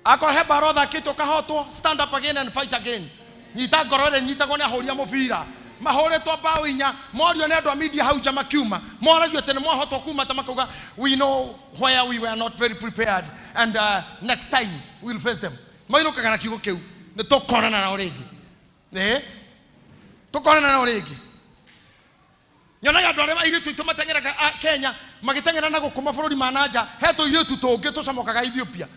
Akohe barodha kitu kahoto, stand up again and fight again. Nyita gorore nyita gone ahoria mubira. Mahore to bao inya, morio ne do media hauja makiuma. Mora yo tene mo hoto kuma tamakoga. We know where we were not very prepared, and next time we'll face them. Maino kagana kigo keu. Ne to kona na oregi. Ne? To kona na oregi. Nyona ya dore ma ile tu matengera Kenya, magitengera na gukuma bururi manaja, heto ile tu toge to samokaga Ethiopia.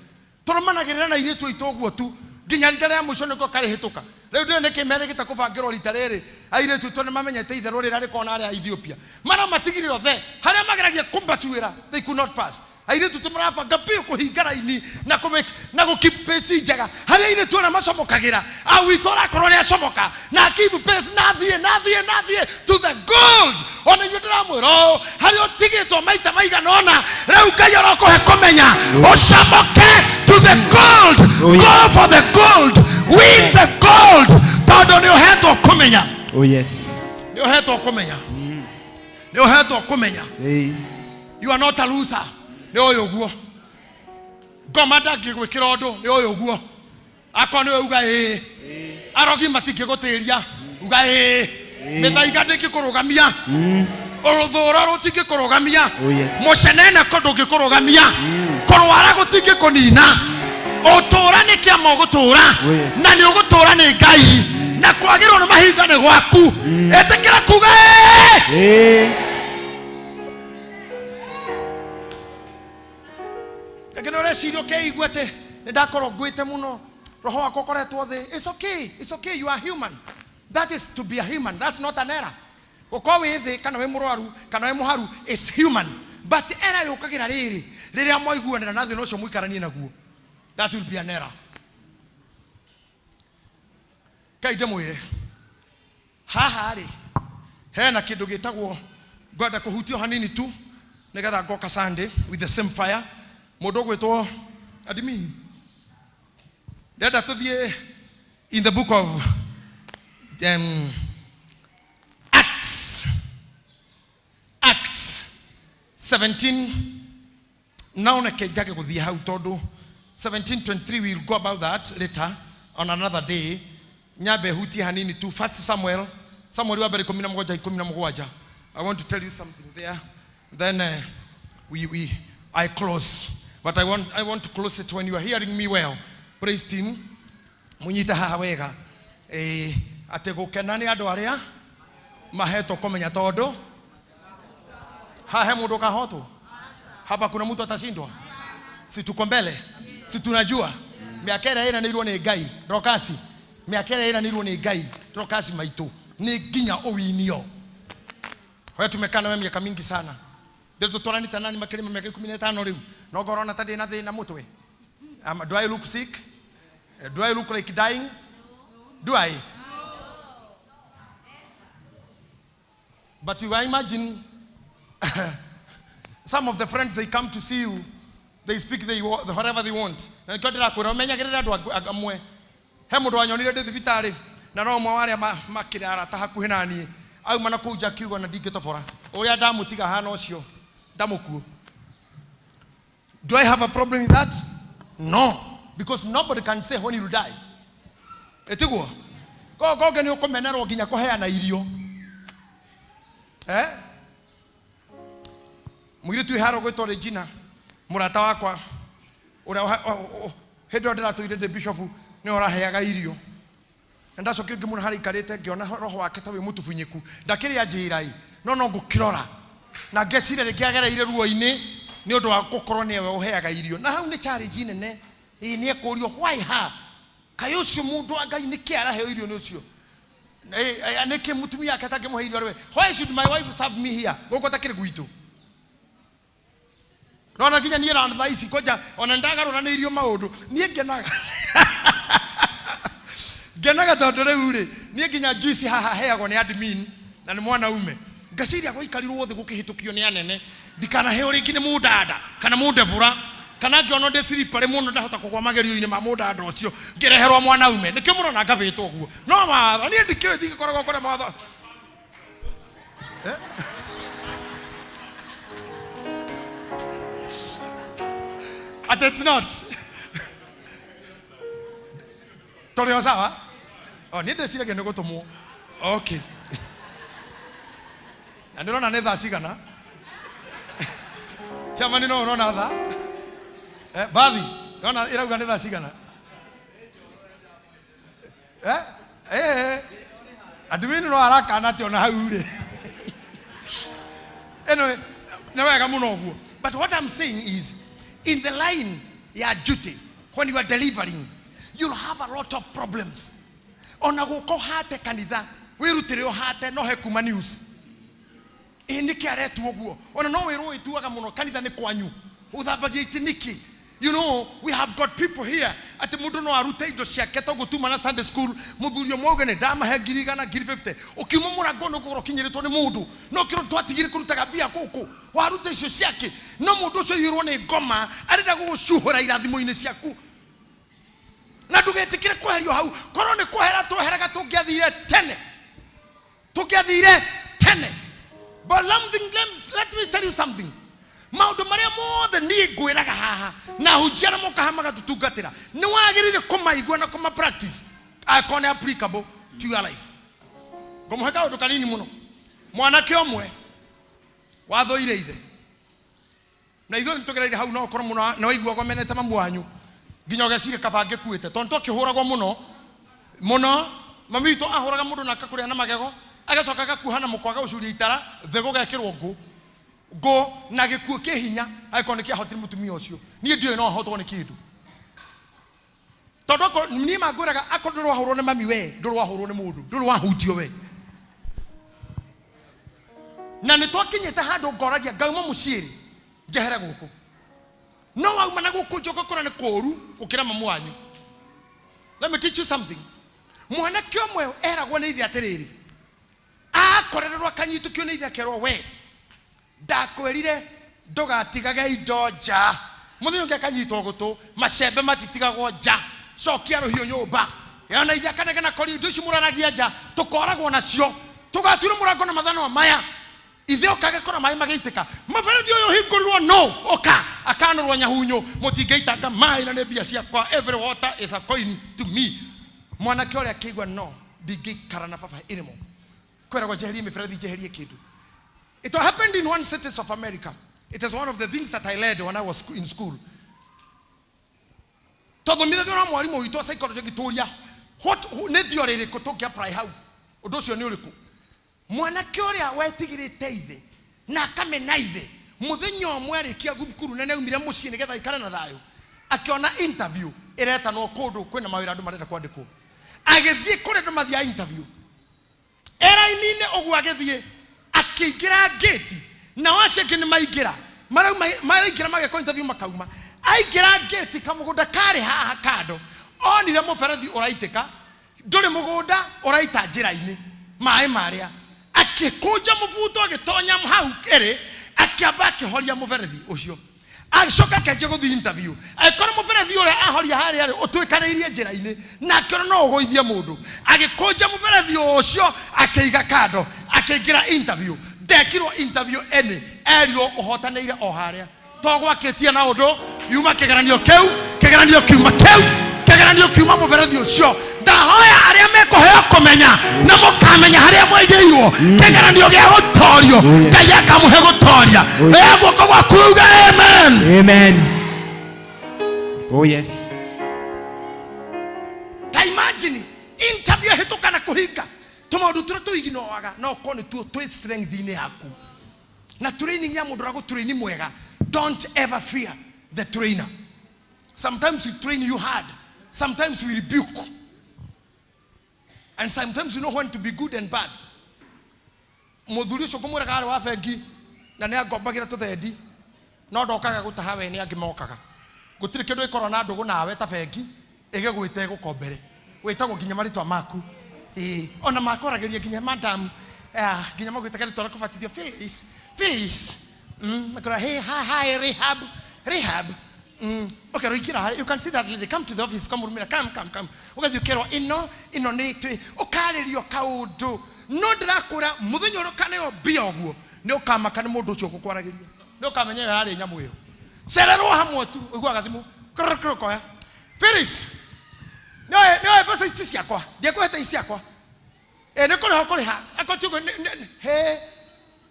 Toromanagirira na ile tu itoguo tu. Ginya ritare ya muco niko kare hituka. Riu ndire nikimere gitakubangirwo ritarere. Aire tu tone mamenyete itherwo rirari kona ari Ethiopia. Mara matigiri othe haria mageragia kumbatuira, they could not pass. Aire tu tumurabanga pio kuhingara ini na keep pace njega. Haria ire tu na macomokagira. Awitora korone acomoka. Na keep pace na thie to the gold. Ona yudira mwiro. Haria otigitwo maita maigana ona. Riu Ngai arokuhe kumenya. Ocamoke to the gold. Go for the gold. Win the gold. Todo ni ohetwo kumenya. Oh yes. Ni ohetwo kumenya. Ni ohetwo kumenya. You are not a loser. Ni oyo guo. Gomada gigwikira undu ni oyo guo. Akoni uga arogi matingigutiria uga mithaiga ndingikurugamia uruthura rutingikurugamia mucenene ko ndungikurugamia kurwara gutingikuninina utura ni kiamo gutura na ni ugutura ni Ngai na kwagirwo ni mahinda ni gwaku etikira kuga Egenore sirio ke igwete ndakoro gwite muno roho wako koretwo thi. It's okay, you are human. That is to be a human. That's not an error. Uko we thi kana we murwaru kana we muharu is human. But error yukagira riria moiguanira na thi no cio muikaranie naguo. That will be an error. Kaide mwire haha ri hena kindu gitagwo ngoda kuhutio hanini tu nigetha ngoka Sunday with the same fire. Mundu gwitwo admin dada tuthie in the book of Acts 17 now na kejage kuthie hau tondu 17:23 we will go about that later on another day. Nyabe huti hanini tu. First Samuel wa bere 17:17. I want to tell you something there. Then I close. But I want to close it when you are hearing me well. Praise team. Munyita haha wega. Ate gukena ni andu aria maheto komenya tondu hahe mundu kahoto. Hapa kuna mtu atashindwa. Si tuko mbele. Si tunajua. Miakere ina nirwo ni Ngai. Rokasi. Miakere ina nirwo ni Ngai. Rokasi maitu. Ni ginya owinio. Wewe tumekana wewe miaka mingi sana. Ndio twarani tanani makirima miaka 15 riu. No gorona tadi na thina mutwe. Do I look sick? Do I look like dying? Do I? But you imagine some of the friends, they come to see you, they speak whatever they want. Na kodira ko menya gerera ndo agamwe. He mundu anyonire ndi thibitari na no mwa wale makirara ta hakuhi nani. Au mana kuja kiugo na ndingitobora. Uria ndamutiga hana ucio. Ndamukuo. Do I have a problem with that? No. Because nobody can say when you die. Etiguo. Go gani ukomenero ginya kuheana irio. Mwire tu haro gwetwo Regina. Murata wakwa. Ura hedo ndira tuire the bishop ni oraheaga irio. Ndacokire ngimuna hari karete ngiona roho wake tawe mutufunyiku. Ndakiri ajirai. No ngukirora. Na ngecire rikiagereire ruo-ini ni undu wa gukorwo niwe uheaga irio. Na hau ni challenge nene. Ni ekurio why ha? Kayo cio mundu Ngai ni kiara he irio ni ucio. Aneke mutumia akatake muhe irio we. Why should my wife serve me here? Goko takire gwitu. Rona ginya ni ran thaisi koja ona ndagarura ni irio maundu. Ni ngenaga. Ngenaga tondu riu ri ni ginya juice haha heago ni admin na ni mwana ume. Ngasiria go ikarirwo thi gukihitukio ni anene ndikana he uri ngine mudada kana mudebura kana ngiono de siripare muno ndahota kugwa magerio-ini ma mudada ucio ngireherwa mwana ume nike muno na ngabitwo guo no matho ni ndikio ndigikoragwo kore matho It's not Toleo sawa? Oh, ninde sile gene gotomo. Okay. Andona ne tha cigana. Chamani no no na tha. Bathi, nona irauga ne tha cigana. Adwini no araka na ati ona hau ri. Anyway, nawega muno oguo. But what I'm saying is, in the line ya duty, when you are delivering, you'll have a lot of problems. Ona guko hate kanitha, wirutire o hate no he kuma news. Niki aretu oguo. Ona no wiru ituaga muno kanitha ni kwanyu. Uthabagia itiniki. You know, we have got people here. Ati mundu no arute indo ciake to gutuma na Sunday school, muthurio mwoge ne dama he ngiriga na ngiri 50. Ukiuma murango no kugoro kinyiritwo ni mundu. No kiro twatigire kurutaga bia kuku. Warute icio ciake. No mundu ucio yirwo ni ngoma, arenda gugucuhura irathimo-ini ciaku. Na ndugetikire kweherio hau. Korwo ni kwehera tweheraga tungiathire tene. Tungiathire tene. But let me tell you something. Maundu maria mothe ni ngwiraga haha na hujana mukahamaga tutungatira ni wagirire kumaigwa na kuma practice akone applicable to your life. Ngomuheka undu kanini muno mwanake omwe wathoire ithe na itho nitugereire hau no korwo muno na waigwa gomenete mamu wanyu nginya ugecire kabange kuite tonto kihuragwo muno mami wito ahuraga mundu na akakuria na magego agacoka agakuhana mukwaga ucuria itara thego gekirwo go na gikuo kihinya aikone kia hotiri mutumia ucio nie ndio no hotwo ni kindu tondoko ni maguraga akodoro wahurwo ni mami we ndoro wahurwo ni mundu ndoro wahutio we na ni twakinyete handu ngoragia ngauma muciiri njehere guku no wauma na guku njoko kora ni koru ukira mamu wanyu. Let me teach you something. Mwanake omwe eragwo ni ithe atiriri akorererwa kanyitukio ni ithe akerwo we ndakwerire ndugatigage indo nja muthio ngekanyitwo gutu macembe matitigagwo nja cokia ruhio nyumba yana ithe akanege na kori indo ici muraragia nja tukoragwo nacio tugatwire murango na mathano maya ithe okagekora mai mageitika maberethi uyu hingurirwo no oka akanurwo nyahunyu mutingeitanga mai na ne bia ciakwa. Every water is a coin to me. Mwanake uria kigwa no ndingikara na baba anymore kweragwo jeherie miberethi jeherie kindu. It happened in one city of America. It is one of the things that I led when I was in school. Todo mi dagora mwalimu witwa psychology gituria what ne theory kutokia prai hau undu ucio ni uriku mwanake uria wetigirite ithe na akamena ithe muthenya omwe arikia guthukuru nene umire mucii nigetha ikara na thayo akiona interview ireta no kundu kwina mawira andu marenda kwandikwo agithie kure ndo mathia interview era inine ogwa agithie akigira gate na washeke ni maigira maraingira mageko interview makauma aigira gate kamugunda kare haha kado onire muberethi uraitika nduri mugunda uraita njira-ini mai maria akikunja mubuto agitonya hau ere akiamba akihoria muberethi ucio agicoka kenje guthi interview aikora muberethi ure ahoria hari ari utwikanirie njira-ini na akora no ugoithie mundu agikunja muberethi ucio akiiga kado akigira interview dekirwo interview ene erio uhotaneire o haria togwakitie na undu yuma kigeranio kiuma muberethi ucio ndahoya aria mekuheo kumenya na mukamenya haria mwegeirwo kigeranio gia gutorio Ngai akamuhe gutoria guoko gwaku uga amen. Oh yes. Ta imagine interview hituka na kuhinga tumaundu turia tuiginoaga no kone tu strength ine yaku na training ya mundu rago train mwega. Don't ever fear the trainer. Sometimes we train you hard, sometimes we rebuke, and sometimes you know when to be good and bad. Muthuri ucio kumwira gari wa bengi na ne agombagira tuthendi no ndokaga gutaha we ni angimokaga gutire kindu ikoro na ndugu nawe ta bengi igegwite gukombere witagwo ginya maritwa maku ona makorageria ginya madam ginya magwitaga ritwa kubatithio Phyllis makora hey hi rehab okay roikira you can see that lady come to the office come ugathi ukero ino ni twi ukaririo kaundu no ndirakura muthenya urukane yo bioguo ni ukamaka ni mundu ucio gukwaragiria ni ukamenya yari nyamu iyo cererwo hamwe tu ugwa gathimu koya Phyllis no pesa assist ciakwa dia kwete ciakwa ne kore ha akotugo he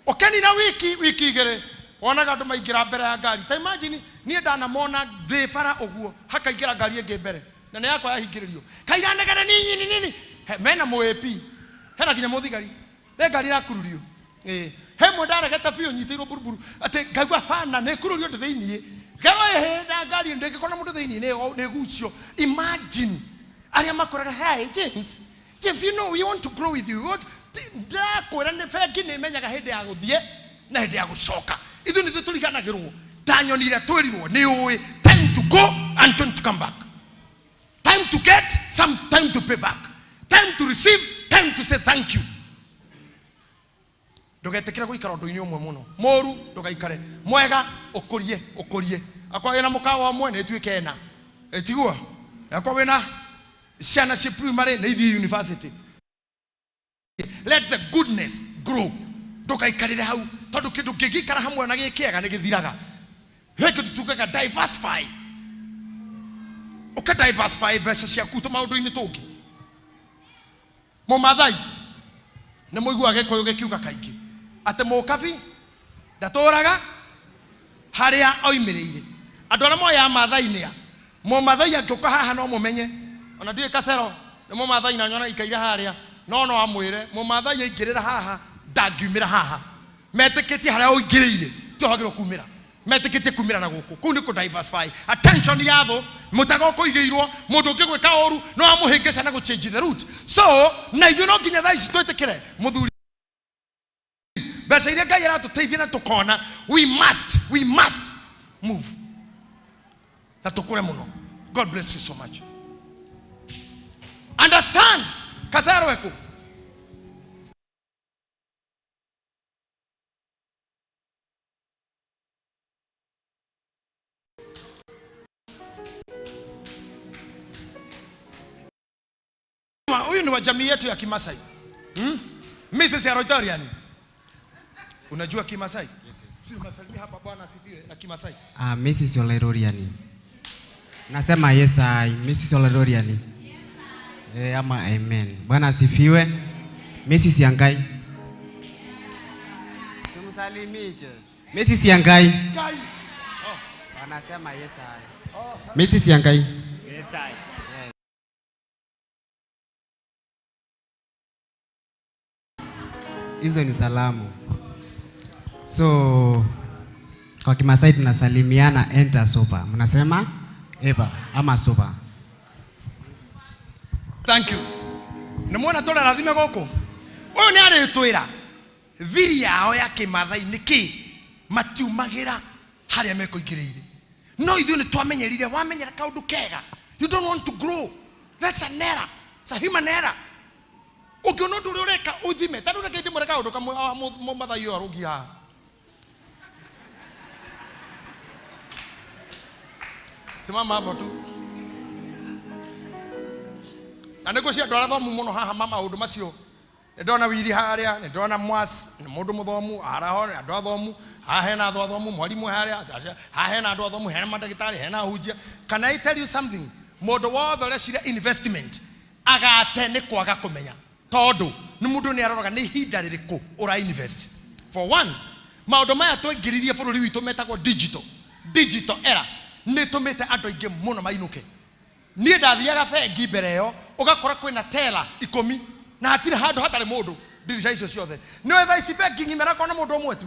okeni na wiki igere wona gandu maingira mbere ya ngari ta imagine nie ndana mona the fara oguo hakaingira ngari enge mbere na ne yakwa yahingiririo kaira negere nini mena mwepi hena kinya muthigari ne ngari rakururio he mondara geta fio nyitirwo buruburu ate ngagwa pana ne kururio ndithini gawa he na ngari ndeke kona mundu thini ne gucio imagine aria makoraga hey James you know we want to grow with you what da kwera ne fegi ne menyaga hende ya guthie na hende ya gucoka ithu ni tuliganagirwo tanyonire twirirwo ni uwi time to go and time to come back, time to get, some time to pay back, time to receive, time to say thank you. Ndogetekira guikara ndu-ini umwe muno moru ndogaikare mwega ukurie akwa wina mukawa mwe ne tuike na etigua akwa wina ciana ci primary na ithi university. Let the goodness grow. Ndogaikarire hau tondu kindu kingikara hamwe na gikiega ni githiraga. Heke tutukaga diversify. Uka diversify besa ciaku to maundu-ini tungi. Mumathai ne muigua gikoyo gikiuga kaingi ate mukabi ndaturaga haria oimiriire andu aria moya mathai nia mumathai angioka haha no mumenye ona ndie kasero ne mumathai na nyona ikaira haria no amwire mumathai aingirira haha ndangiumira haha meteketie haria oingiriire ti hagiro kumira meteketie kumira na guku ku ni ku diversify attention yatho mutago kuigeirwo mundu ngigwika oru no amuhingesha na gu change the route so na you know ginya thai citwetekere muthuri besa ile Ngai aratuteithia na tukona we must move na tukure muno. God bless you so much. Understand kasaro weko huyu ni wa jamii yetu ya Kimasai. Mrs. Rotoriani. Unajua Kimasai? Yes. Si unasalimia hapa bwana asifiwe na Kimasai. Mrs. Rotoriani. Nasema yes I Mrs. Rotoriani. Yes. Ama amen. Bwana asifiwe. Mrs. Yangai. Simsalimike. Mrs. Yangai. Kai. Anasema yes I. Mrs. Yangai. Yes I. Hizo ni salamu. So kwa Kimasai tunasalimiana enter sopa. Mnasema eba ama sopa. Thank you. Namwona tola rathime goko. Wewe ni ari twira. Thiri yao ya Kimathai niki matiumagira haria mekoingiriire. No ithu ni twamenyerire wamenyera kaundu kega. You don't want to grow. That's an error. It's a human error. Ukiona ndu ureka uthime tanu reke ndimureka undu kamwe Mumathai yo arugia simama hapo tu na nego cia ndwara thomu muno haha mama undu macio ndona wiri haria ndona mwas ni mundu muthomu araho andu athomu haha hena andu athomu mwalimu haria haha hena andu athomu hena mandagitari hena hujia. Can I tell you something? Mundu wothe urecira investment agate ni kwaga kumenya todo ni mundu ni aroraga ni hinda ririku ura invest. For one, maundu maya twingiririe bururi witu metagwo digital era ni tumete andu aingi muno mainuke. Nie ndathiaga bengi mbere yo ugakora kwina tela 10 na hatire handu hatari mundu dirisha icio ciothe ni wetha ici bengi ngimera kona mundu umwe tu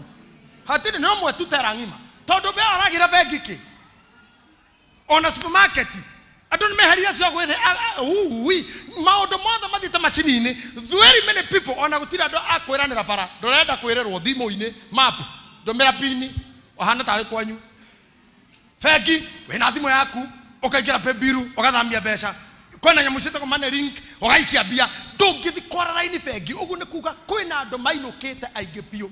hatire no umwe tu tera ngima tondu be aragira bengi ki ona supermarket andu nimeharia cio gwithe maundu mothe mathite macini-ini. Very many people ona gutira andu akwiranira bara ndurenda kwirerwo thimu-ini map ndomera pini ohana tari kwanyu bengi wina thimu yaku ukaingira pebiru ugathamia mbeca kwena nyamucite ko mane link ugaikia bia ndungithi kwara line bengi ugu ni kuga kwina andu mainukite aingi pio.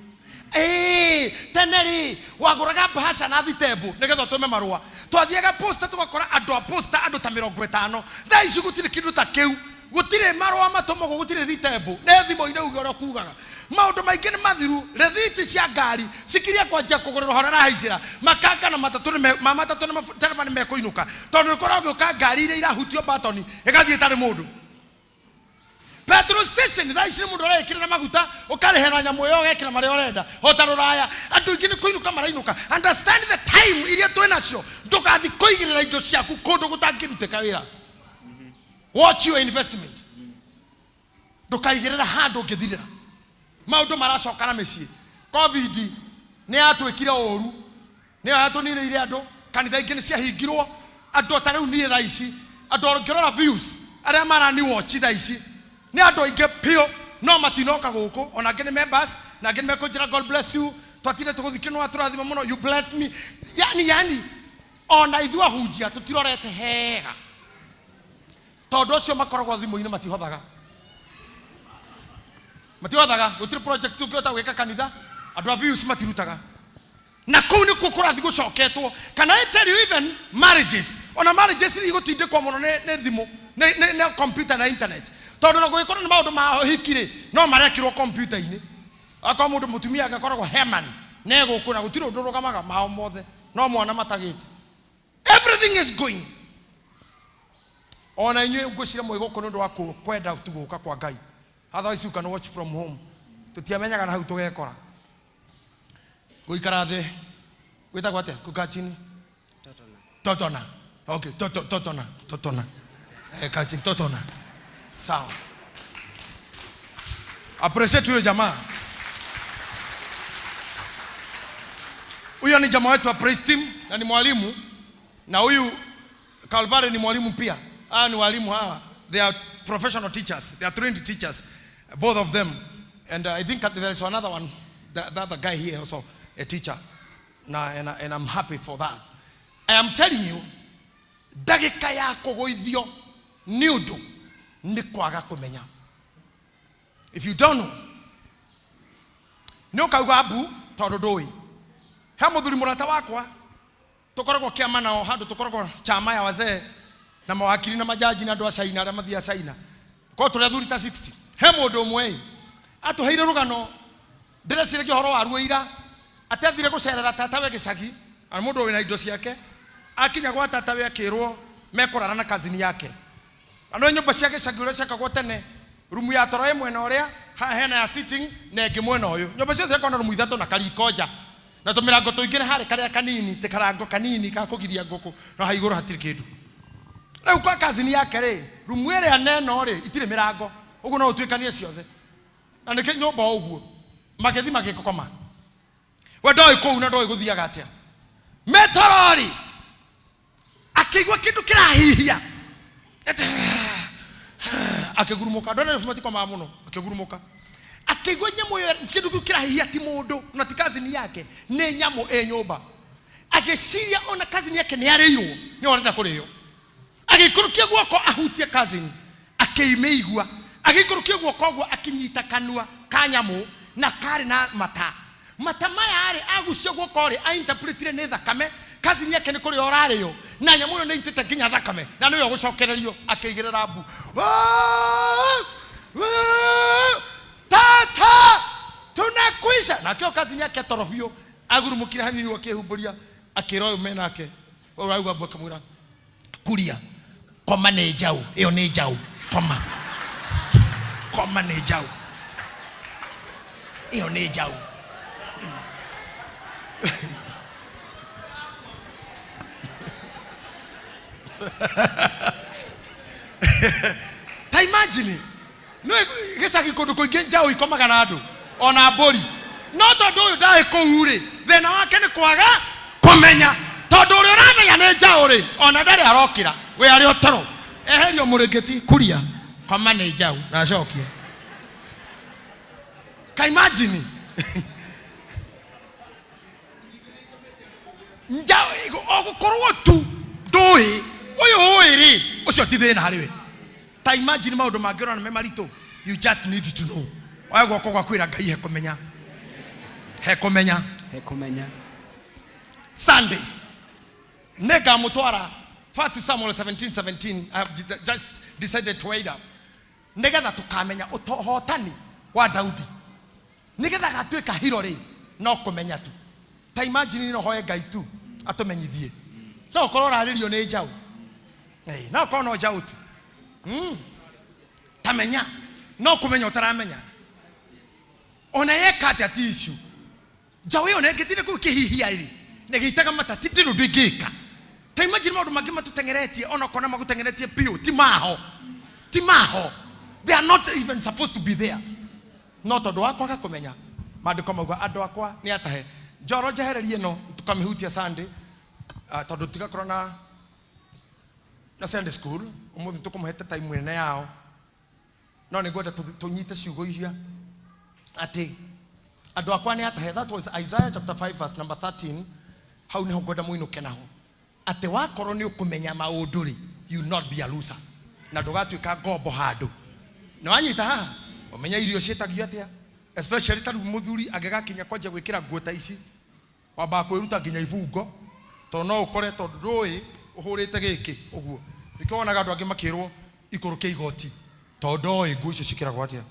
Teneri waguraga bahasha na thitembu nigetha tume marua twathiaga posta tugakora andu a posta andu ta 50 thaa ici gutire kindu ta kiu gutire marua matomo gutire thitembu ne thimo-ini ugora kugaga maundu maingi ni mathiru rethiti cia ngari sikiria kwanja kugurira horera haicira makanga na matatu ni matereba ni mekuinuka tondu ukora ugiuka ngari ire irahutio batoni igathie tari mundu petrol station thaa ici mundu arekira maguta ukarehera nyamu yo gekira mari orenda hotaruraya andu ingi ni kuinuka marainuka. Understand the time iria twinacio ndugathi kuigirira indo ciaku kundu gutangiruteka wira. Watch your investment. Ndukaigirira handu ngithirira maundu maracokana micii. Covid ni atwikire oru ni atunire andu kanitha ingi ni ciahingirwo andu ta riu nie thaa ici andu ngirora views aria marani watch thaa ici ni andu ingi pio no matinoka guku ona ngini members na ngini mekunjira God bless you twatire tuguthikirwo aturathima muno you blessed me yani ona ithua hunjia tutirorete hega tondu ucio makoragwo thimu-ini matihothaga gutire project ungiota gwika kanitha andu a views matirutaga na kuu ni kurathi gucoketwo. Can I tell you even marriages ona marriages ni gutindikwo muno ne thimu ne computer na internet tondu na gwikora ni maundu ma hikire no marekirwo computer ini akwa mundu mutumia agakoragwo Herman ne guku na gutire undu rugamaga mao mothe no mwana matagite. Everything is going ona inyu ngucira mwiguko nundu wa kwenda tuguka kwa Ngai. Otherwise you can watch from home. Tutiamenyaga na hau tugekora guikara the gwitagwo atia kuka chini totona. Okay, totona kachini totona. Sawa. Appreciate huyo jamaa. Huyo ni jamaa wetu wa praise team na ni mwalimu, na huyu Calvary ni mwalimu pia. Ni walimu hawa. They are professional teachers. They are trained teachers, both of them. And I think there is another one, the other guy here also a teacher. And I'm happy for that. I am telling you, dagika yako goithio ni undu ni kwaga kumenya. If you don't know, no kauga abu tondu ndui. He muthuri murata wakwa tukoragwo kiama nao handu tukoragwo chama ya wazee na mawakili na majaji na andu a China aria mathia China. Kwa tuli athuri ta 60. He mundu umwe atuheire rugano ndirecire gihoro waruo ira atathire gucerera tatawe gicagi ana mundu wina indo ciake akinya gwa tatawe akirwo mekorana na kazini yake ano nyumba cia gicagi uria ciakagwo tene rumu ya toro imwe na uria hena ya sitting na ingi mwena uyu nyumba cia ciakona rumu ithatu na karikoja na tumirango tuingire hari karia kanini te karango kanini ka kugiria nguku no haiguru hatiri kindu riu kwa kazini yake ri rumu ire neno ri itire mirango uguo no utwikanie ciothe na nike nyumba uguo magethi magikokoma we ndoi kou na ndoi guthiaga atia metorori akigwa kindu kirahihia akigurumuka ndona fumati kwa mamuno akigurumuka akigwa nyamu kindu kirahihia ti mundu na ti kazini yake ni nyamu nyumba agiciria ona kazini yake ni ariyo ni orenda kuriyo agikurukia guoko ahutie kazini akimeigwa agikurukia guoko guo akinyita kanua kanyamu na kari na mata maya ari agucio guoko ri ainterpretire ni thakame kazini yake ni kuri orariyo na nyamu no itete nginya thakame na niyo gucokererio akigirira mbu tata tunakwisha na kio kazini yake torofio agurumukira hanini wakihumburia akiroyo menake urauga boka mwira kuria koma ne jau iyo ne jau koma ne jau iyo ne jau ta imagine no gicagi kundu kuingi njao ikomaga na andu ona mburi no tondu uyu ndai kuure thina wake ni kwaga kumenya tondu uri uramenya ni njao ri ona ndari arokira we ari otoro eherio muringiti kuria koma ni njao na acokie ka imagine njao ogukorwo tu ndui uyu uiri ucio ti thina hariwe ta imagine maundu mangirona me marito you just need to know wagwo kwa kwira Ngai he kumenya Sunday nega mutwara 1 Samuel 17:17 I have just decided to wait up nega tukamenya utohotani wa Daudi nigitha gatwika hiro ri no kumenya tu ta imagine no hoye Ngai tu atumenyithie no korora aririo ni njau no kono njau tu tamenya no kumenya utaramenya ona yeka ati issue jawe ona ngitire ku kihihia iri negitaga matati ndiru ndwingika ta imagine maundu mangi matutengeretie ona kona magutengeretie pio ti maho they are not even supposed to be there no tondu wakwa ga kumenya mandiko mauga andu akwa ni atahe njoro jehererie no tukamihutia Sunday tondu tigakorwo na Sunday school umuthi tukumuhete time nene yao no ni gwenda tunyite ciugo ihia ati andu akwa ni atahe. That was Isaiah chapter 5 verse number 13. Hau niho gwenda muinuke naho ati wakorwo ni ukumenya maundu ri you not be a loser na ndugatuika ngombo handu no anyita haha umenya irio cietagio atia especially taru muthuri agegakinya kwanja gwikira nguo ta ici wamba kwiruta nginya ibungo to no ukore tondu ndui uhurite giki uguo nikonaga andu angi makirwo ikuruke igoti tondu nguo icio cikiragwo atia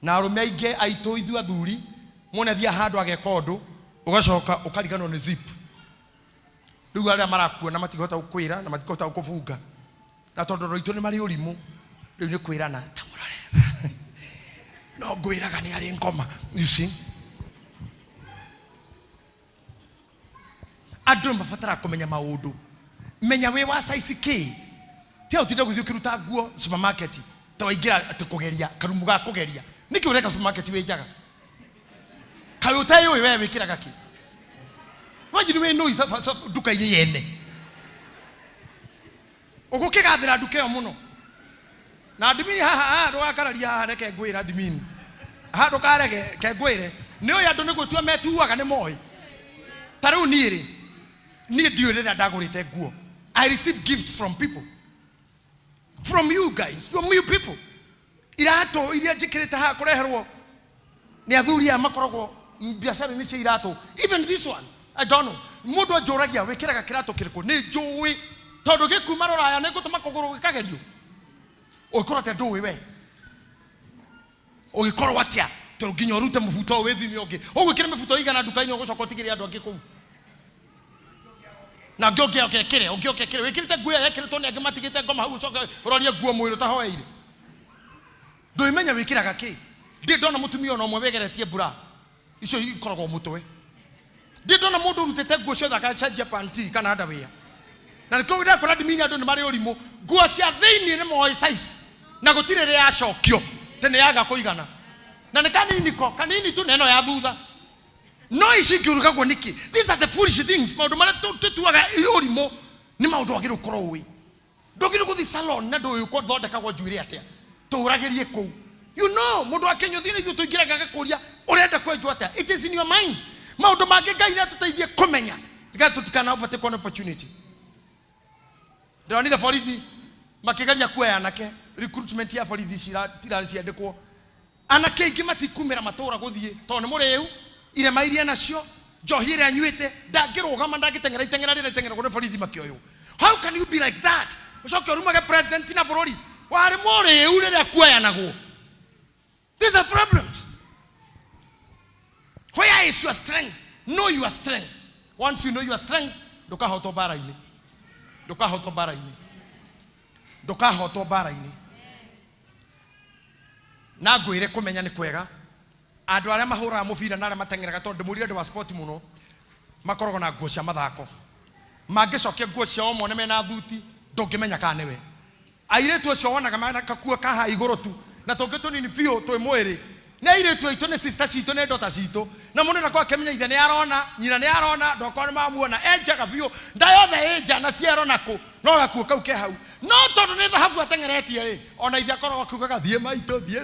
na arume aingi aitu ithu athuri munathia handu ageka undu ugacoka ukariganwo ni zip riu aria marakuona matigota gukwira na matigota gukubunga na tondu roitu ni mari urimu riu ni kwirana tamurare no ngwiraga ni ari ngoma you see andu mabatara kumenya maundu menya we wa size ki tio tinde guthio kiruta nguo supermarket to waingira ati kugeria karumu ga kugeria niki ureka supermarket we njaga kayo tayo we wikiraga ki imagine we no isa duka ini yene ugukigathira duka yo muno na adimini haha ndo akararia hareke ngwira adimini ha ndo karege ke ngwire ni oya ndo nigutua metuaga ni moi taru niri ni dio rira ndagurite nguo. I receive gifts from people, from you guys, from you people. Irato iria jikirite ha kureherwo ni athuri amakoragwo biashara ni cia irato. Even this one I don't know mundu ajoragia wikiraga kirato kiriko ni njui tondu gikuma roraya ni gutuma kuguru gikagerio ukora te ndui we ugikorwo atia tondu nginya urute mubuto withimi ungi ugwikira mubuto igana duka-ini ugucoka utigire andu angi kuu na ngioke kire wikirite nguo yekiritwo ni angi matigite ngoma hau ucoke urorie nguo mwiro ta hoeire nduimenya wikiraga ki ndi ndona mutumia no mwe wegeretie mbura icio ikoragwo mutwe ndi ndona mundu urutete nguo ciothe akachangia panty kana underwear na niko nda kora dimini andu ni mari urimu nguo cia thiini ni moi size na gutire ria acokio tene yaga kuigana na ni kanini tu neno ya thutha no icingiurugagwo niki. These are the foolish things maundu mara tutuaga urimu ni maundu agiru koroi ndogiru guthi salon na ndu yuko thondekagwo njuire atia turagirie ku you know mundu akenyo thini ithu tuingiraga gakuria urenda kwenjwa atia. It is in your mind maundu mangi Ngai na tuteithie kumenya niga tutikana overtake an opportunity. Ndio ni the borithi makigaria kuoya anake recruitment ya borithi tirari ciandikwo anake ingi matikumira matura guthie tondu muriu ire mairia nacio njohi ire anyuite ndangirugama ndangitengera rire borithi makioyo. How can you be like that? Ucoke urumage president na bururi wari muriu rire kuoya naguo. These are problems. Where is your strength? Know your strength. Once you know your strength, ndukahoto bara-ini. Na ngwire kumenya ni kwega andu aria mahuraga mubira na aria matengeraga tondu muri andu wa sport muno makoragwo na nguo cia mathako mangicokia nguo ciao mone mena thuti ndungimenya kana niwe airetu acio wonaga mana kakua kaha iguru tu na tongetu nini fio twi mwiri na airetu aitu ni sister citu ni daughter citu na mundu nakwa kemenya ithe ni arona nyina ni arona ndokwa ni mamuona enjaga fio ndayothe enja na ciarona ku no gakuo kau ke hau no tondu ni thahabu atengeretie ri ona ithe akoragwo akiugaga thie maito thie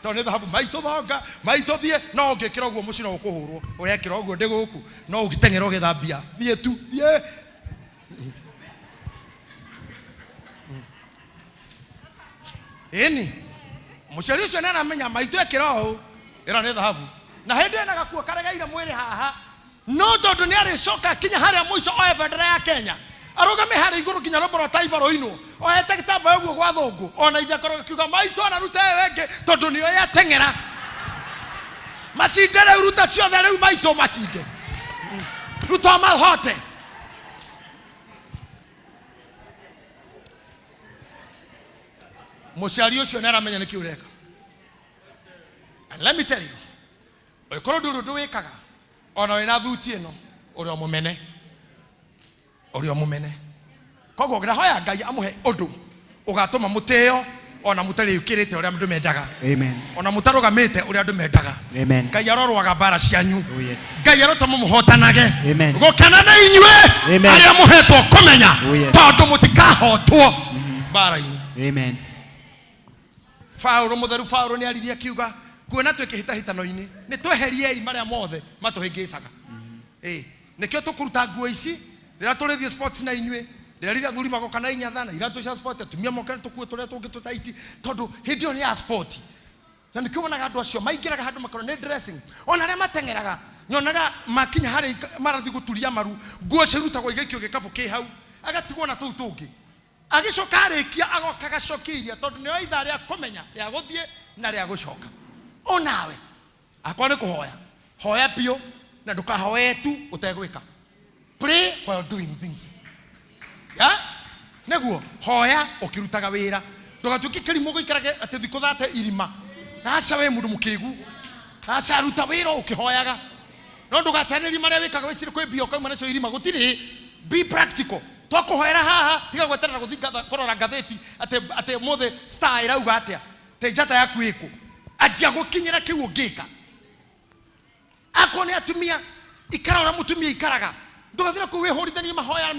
tondu ni thahabu maito thonga maito thie no ngikira uguo muci no ukuhurwo urekira uguo ndi guku no ugitengera ugithambia thie tu thie eni muciari ucio nana menya maito ekira o era ni thahabu na hindi ena gakuo karegaire mwiri haha no tondu ni ari coka kinya haria muico o bendera ya Kenya arugame hari iguru kinya roboro taifa roino ohete gitamba yoguo gwa thungu ona ithe akorwo akiuga maito anaruta wenge tondu nio yatengera macindere uruta ciothe riu maito macinde ruta mahote muciari ucio nera menya niki ureka And let me tell you, oikoro ndu wikaga ona wena thuti ino uri omumene kogo gira hoya Ngai amuhe undu ugatuma muteo ona mutari ukirite uri andu mendaga. Amen. Ona mutarugamite uri andu mendaga. Amen. Ngai arorwaga bara cianyu. Oh yes. Ngai arotama muhotanage. Amen. Gukena na inywe ari amuhetwo kumenya tondu mutikahotwo bara-ini. Amen. Paulo mutheru Paulo ni aririe kiuga kuona twikihitahitano-ini ni tweheriei maria mothe matuhingicaga. Nikio tukuruta nguo ici rira turithie sports na inywe rira thuri magoka na inya thana iratu cia sport tumia mokana tukue turia tungi tutaiti tondu hindio ni ya sport. Na nikibonaga andu acio maingiraga handu makoro ni dressing ona ria matengeraga nyonaga makinya hari marathi guturia maru nguo cirutagwo igikio gikabu ki hau agatigwo na tuu tungi agicoka arikia agokaga cokiria tondu ni itha ria kumenya ria guthie na ria gucoka. Onawe akwa ni kuhoya hoya pio na ndukahoye tu utegwika. Pray while doing things. Ya neguo hoya ukirutaga wira ndugatuki kirimo guikarage ati thiko thate irima aca we mundu mukigu aca ruta wira ukihoyaga no ndugataniri maria wikaga wicire kwi bio kauma nacio irima gutiri. Be practical. Twakuhoera haha tiga gweterera guthinga korora ngatheti ate mothe star irauga atia te njata yaku iku ajia gukinyira kiu ngika akone atumia ikarora mutumia ikaraga ndugathira ku wihorithanie mahoya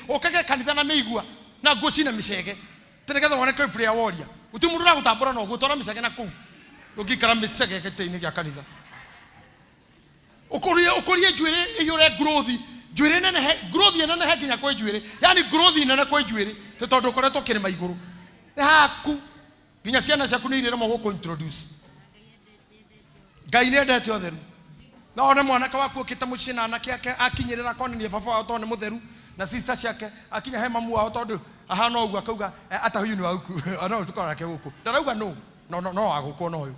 okage kanitha na meigua na nguci na micege tenegetha wone kai prayer warrior utimurura gutambura no gutora micege na ku ugikara micege gete-ini gya kanitha ukorie njwire iyure growth njwire nene growth nene he nginya kwa njwire yani growth nene kwa njwire te tondu koretwo kirima iguru haku nginya ciana ciaku ni irire mo guku introduce. Ngai ni endete otheru na ona mwanake waku ukita mucii na anake ake akinyirira konenie baba wao tondu mutheru na sister ciake akinya he mamu wao tondu ahana ugu akauga ata huyu ni waku ana tukora ke guku ndarauga no aguko no uyu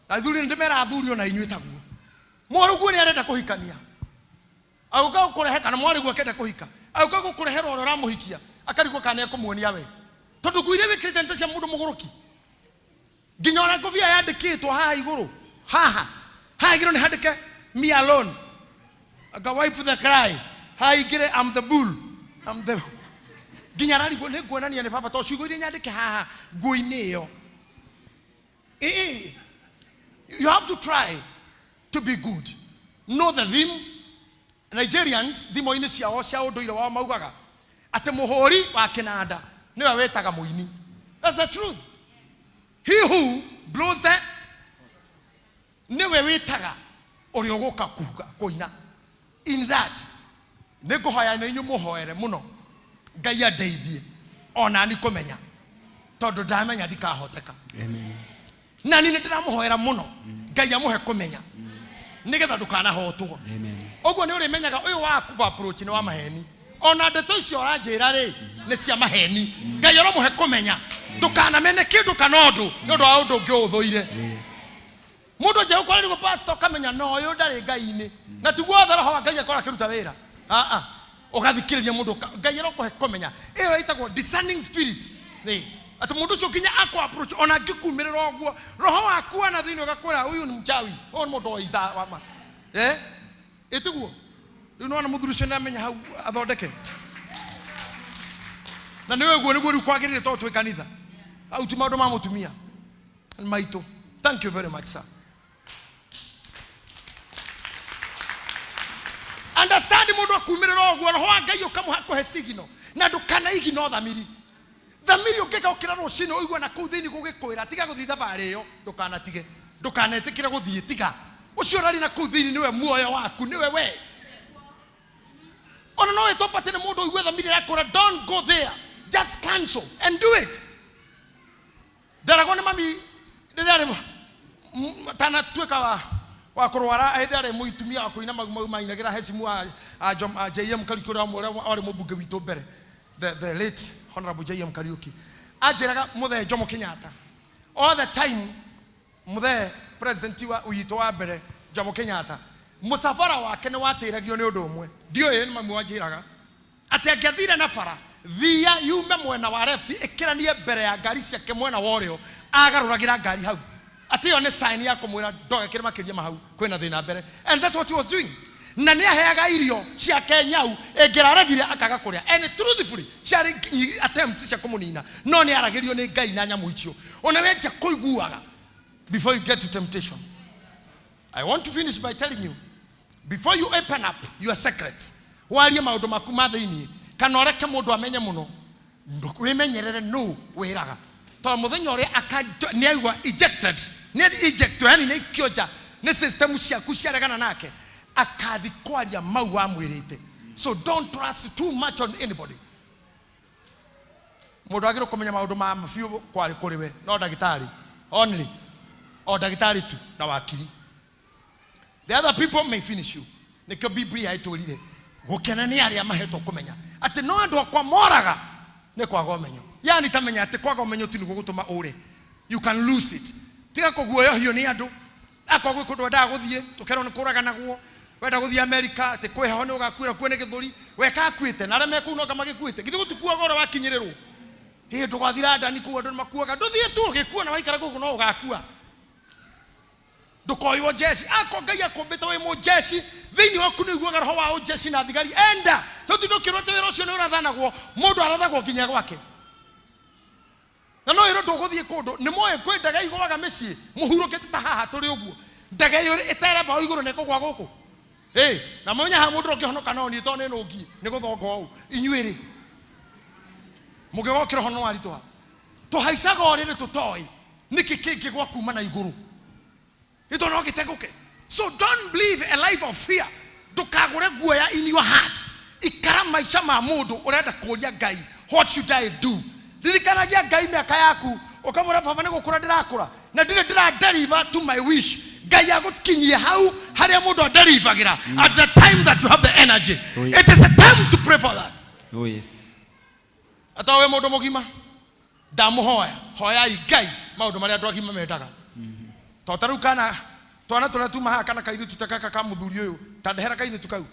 na thuri ndimera athuri ona inywe taguo mwarugu ni arenda kuhikania auka kurehe kana mwarigu akenda kuhika auka kurehera oro ramuhikia akarigwo kana ekumuonia we tondu guire wikirite nta cia mundu muguruki nginya ona nguvia yandikitwo haha iguru haha igiro ni handike me alone aga wipe the cry haigire I'm the bull I'm the nginya rarigwo ni nguonania ni baba to ciugo iria nyandike haha nguo-ini iyo. You have to try to be good. Know the theme. Nigerians thimo-ini ciao cia unduire wao maugaga ati muhuri wa kinanda niwe wetaga muini. That's the truth. He who blows the niwe wetaga uri uguka kuina. In that niguhoya ni nyu muhoere muno Ngai andeithie ona ni kumenya tondu ndamenya ndikahoteka. Amen. Na ni ndiramuhoera muno Ngai amuhe kumenya nigetha ndukanahotwo. Amen. Oguo ni uri menyaga uyu waku approach ni wa maheni ona ndeto icio aranjira ri ni cia maheni. Ngai aromuhe kumenya ndukanamene kindu kana undu ni undu wa undu ngiuthuire. Mundu je ukora ni pastor kamenya no uyu ndari Ngai-ini na tiguo thara ho Ngai akora kiruta wira ugathikiriria mundu Ngai arokuhe kumenya iyo itagwo discerning spirit. Ati mundu cio kinya akwa approach ona ngikumirira oguo roho waku ana thini ugakwira uyu ni mchawi uyu ni mundu wa itha wama itiguo riu no ana muthuru cio namenya hau athondeke na niwe guo niguo riu kwagirire to twi kanitha au ti maundu ma mutumia maitu. Thank you very much sir. Understand mundu akumirira oguo roho wa Ngai ukamuha kuhe signo na ndukana igino thamiri thamiri ungika ukira rucini uigua na kuu thiini gugikwira tiga guthii thabari iyo ndukanatige ndukanetikire guthii tiga ucio rari na kuu thiini niwe muoyo waku niwe we ona no etopate ni mundu uigua thamiri yakura. Don't go there, just cancel and do it. Ndaragwo ni mami ndirari tana tweka wa kurwara ndari muitumia wa kuina maguma inagira hesimu a JM curriculum ore mubunge witu mbere the late Honorable JM Kariuki ajiraga muthe Jomo Kenyatta all the time. Muthe president wa uyito wa mbere Jomo Kenyatta musafara wake ni watiragio ni undu umwe ndio ye mamu wajiraga ati angathire na bara thia yume mwena wa left ikiranie mbere ya ngari ciake mwena wa urio agaruragira ngari hau ati yo ne sign ya kumwira ndoga kirima kiria mahau kwina thina mbere. And that's what he was doing. Na ni aheaga irio cia Kenyau engiraregire akaga kuria. And truthfully ciari attempts cia kumunina no ni aragirio ni Ngai na nyamu icio. Ona wenja kuiguaga before you get to temptation. I want to finish by telling you, before you open up your secrets, warie maundu maku mathini kana oreke mundu amenye muno wimenyerere no wiraga to muthenya uri ni aigua ejected ni ejected yani ni kioja ni system ciaku ciaregana nake akathi kwaria mau wa mwirite. So don't trust too much on anybody. Mundu agiro kumenya maundu ma mafiu kwari kuriwe no dagitari only or dagitari tu na wakili. The other people may finish you. Nikyo Biblia itulire gukena ni aria maheto kumenya ati no andu akwa moraga ne kwa gomenyo. Yani tamenya ati kwa gomenyo ti nigugutuma ure. You can lose it. Tiga kuguoyo hiyo ni andu akwa gwikundo nda guthie tukero ni kuraga naguo wenda guthie America ati kwe ho ni ugakwira kwene githuri weka kwite na reme kuno kama gikwite githi gutukua gora wakinyiriro hi ndugwathira ndani kuwa ndu makuaga nduthie tu gikua na waikara guku no ugakua ndukoyo jeshi ako Ngai akombete we mo jeshi thini waku ni guaga roho wa jeshi na thigari enda tutindukirwo te wira ucio ni urathanagwo mundu arathagwo kinya gwake na no iro nduguthie kundu ni moe kwendaga igwaga micii muhurukite ta haha turi uguo ndaga iyo etere ba iguru ne kugwa guku na mwenya ha mundu ngihonoka no ni to ne nungi ni guthongo u inyuiri mugego kiro hono aritoa to haisaga orire tutoi niki kingi gwa kuma na iguru ito no giteguke. So don't live a life of fear. Dukagure guoya in your heart ikara maisha ma mundu urenda kuria Ngai what should I do. Lirikanagia Ngai miaka yaku ukamura baba ni gukura ndirakura na ndira deliver to my wish. Ngai agukinyie hau haria mundu deliver at the time that you have the energy. Oh, yes. It is a time to pray for that. Oh yes. Atawe mundu mugima ndamuhoya hoya Ngai maundu maria andu agima mendaga. Totaru kana twana tunatuma ha kana kairi tutakaka kama muthuri uyu tandehera kairi tukau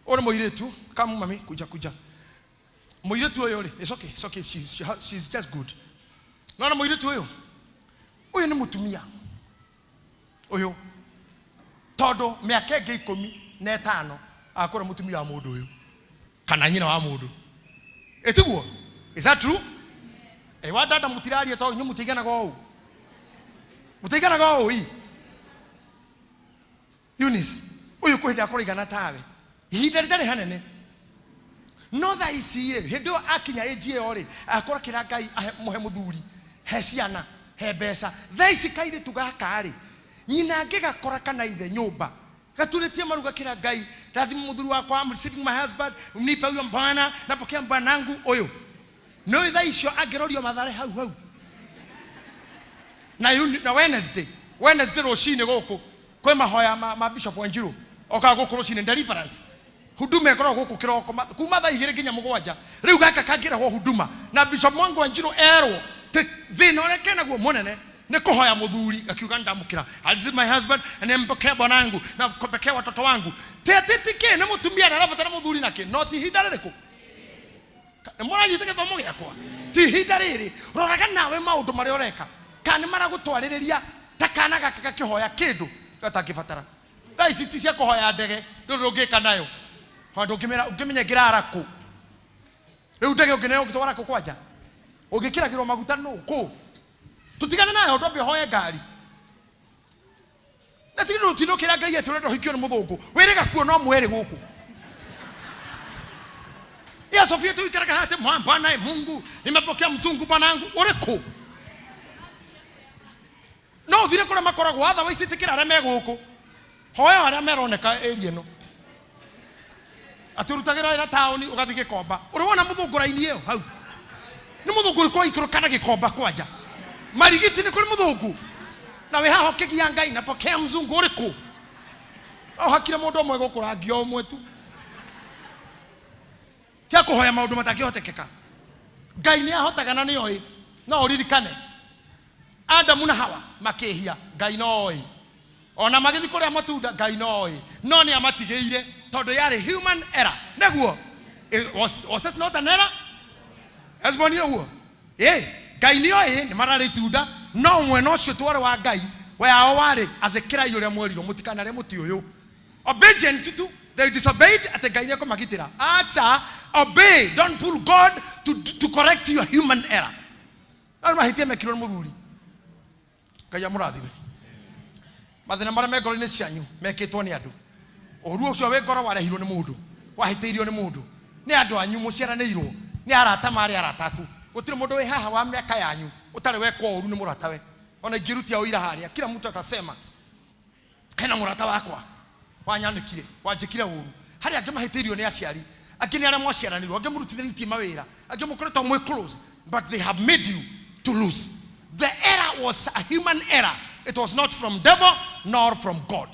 ore moiretu kama mami kuja moiretu uyu ri it's okay she's just good no moiretu uyu ni mutumia uyu todo miaka 15 akora mutumia wa mundu uyu kana nyina wa mundu etiguo. Is that true? Wadada mutirari to nyu mutigana go mutigana go Eunice uyu kwenda kurigana tawe ihinda ritari hanene no tha ici hindo akinya ejie ori akora kira Ngai muhe muthuri he ciana he mbeca tha ici kaire tugaka ri nyina ngigakora kana ithe nyumba gaturitie maruga kira Ngai rathimu muthuri wakwa I'm receiving my husband unipe uyo mbana napokea mbanangu uyu no tha icio angirorio mathare hau na Wednesday roshine goko kwe mahoya ma Bishop Wanjiru oka goko roshine deliverance huduma ekoro goko kiroko kuma tha igire ginya mugwanja riu gaka kagira ho huduma na Bishop Mwangu Wanjiru ero thina reke naguo munene ne kuhoya muthuri akiuga ndamukira I receive my husband and empokea bwanangu na kupekea watoto wangu tetitike ne mutumia na rafatana muthuri nake not hidarereko mwana yiteke thomo gyakwa ti hidariri roraga nawe maundu mari oreka kana mara gutwaririria takana gaka kihoya kindu gatakifatara tha ici ti cia kuhoya ndege ndurungika nayo handu ngimenya ngirara ku riu ndege unginayo ngitwara ku kwanja ungikiragirwo maguta no ku tutigana nayo ndombe hoye ngari na tino tino kira Ngai etu rendo hikio ni muthungu wirega kuo no mwere guku ya Sofia tu ikaraga hate Bwana Mungu nimepokea mzungu bwanangu ureko no thire kora makoragwo otherwise tikira arame guku hoya aria meroneka area no aturutagira ira taoni ugathi gikomba uribona muthungura-ini iyo hau ni muthunguri kwa ikiro kana gikomba kwanja marigiti ni kuri muthungu na we haho kigia Ngai napokea mzungu uriko au hakira mundu omwe gukurangio omwe tu tia kuhoya maundu matakihotekeka Ngai ni ahotaga na ni oi no uririkane Adamu na Hawa makehia Ngai noi ona magithi kuria matunda Ngai noi no ni amatigeire tondu yari human error naguo was it not an error as bonio Ngai ni oi ni marari tunda no mwena ucio tware wa Ngai we ao wari athikira yure mweri mutikana re muti uyu obedient to they disobeyed at the Ngai ko magitira acha obey don't pull God to correct your human error alma hitie mekiro muthuri Ngai amurathime mathina mara me ngoro-ini cianyu mekitwo ni andu oru ucio we ngoro warehirwo ni mundu wahitiirio ni mundu ni andu anyu muciaranirwo ni arata mari arataku gutire mundu we haha wa miaka yanyu utare we kwa oru ni murata we ona ngirutia uira haria kila mtu atasema hena murata wakwa wanyanikire wanjikire oru haria angimahitiirio ni aciari akini ara mwaciaranirwo angimurutithanitie mawira angimukoretwo mwe close but they have made you to lose. The error was a human error. It was not from devil nor from God.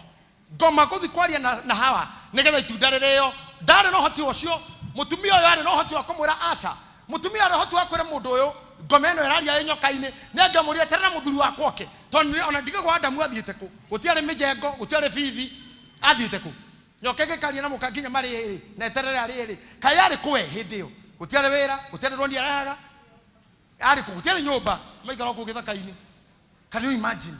Goma kuthi kwaria na hawa nigetha itunda ririo ndari no hoti ucio mutumia uyu ari no hoti wa kumwira asa mutumia ari hoti wa kwira mundu uyu ngoma ino iraria yenyoka-ini ni angamuria terera muthuri wakwa oke tondu ona ndigagwa Adamu athiite ku gutiari mijengo gutiari bithi athiite ku nyoka gikaria na muka nginya mari iri na eterera ari iri kayari kuwe hindi iyo gutiari wira gutiari rondi arahaga ari ku gutiari nyumba maikara ku githaka-ini. Can you imagine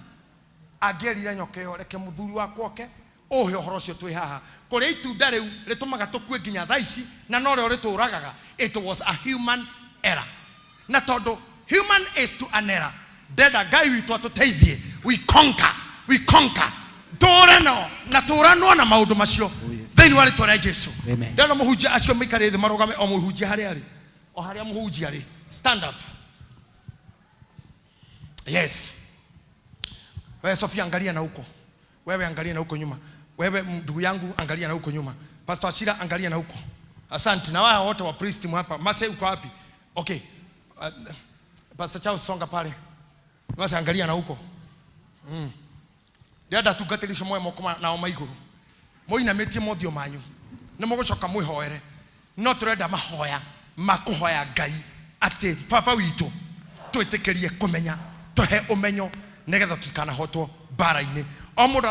agerire nyoka iyo reke muthuri wakwa oke ohe ohoro cio twi haha kuria itunda riu ritumaga tukue nginya thaici na no rio rituragaga. It was a human error na tondu human is to an error deda Ngai witu atuteithie we conquer torano na torano na maundu macio thini wa ritwa ria Jesu. Ndero muhunjia acio maikare thi marugame o muhunjia haria ari o haria muhunjia ari stand up. Yes, wewe Sofia angalia na huko, wewe angalia na huko nyuma, wewe ndugu yangu angalia na huko nyuma, Pastor Ashira angalia na huko. Asante na wao wote wa priest hapa. Mase uko wapi? Okay, Pastor Charles songa pale. Mase angalia na huko. Ndia tugatirisho moyo mokoma na omaiguru moina metie mothio manyu ne mugucoka mwihoere no turenda mahoya makuhoya Ngai ati baba witu twitikirie kumenya tuhe umenyo nigetha tukana hotwo bara-ini o mundu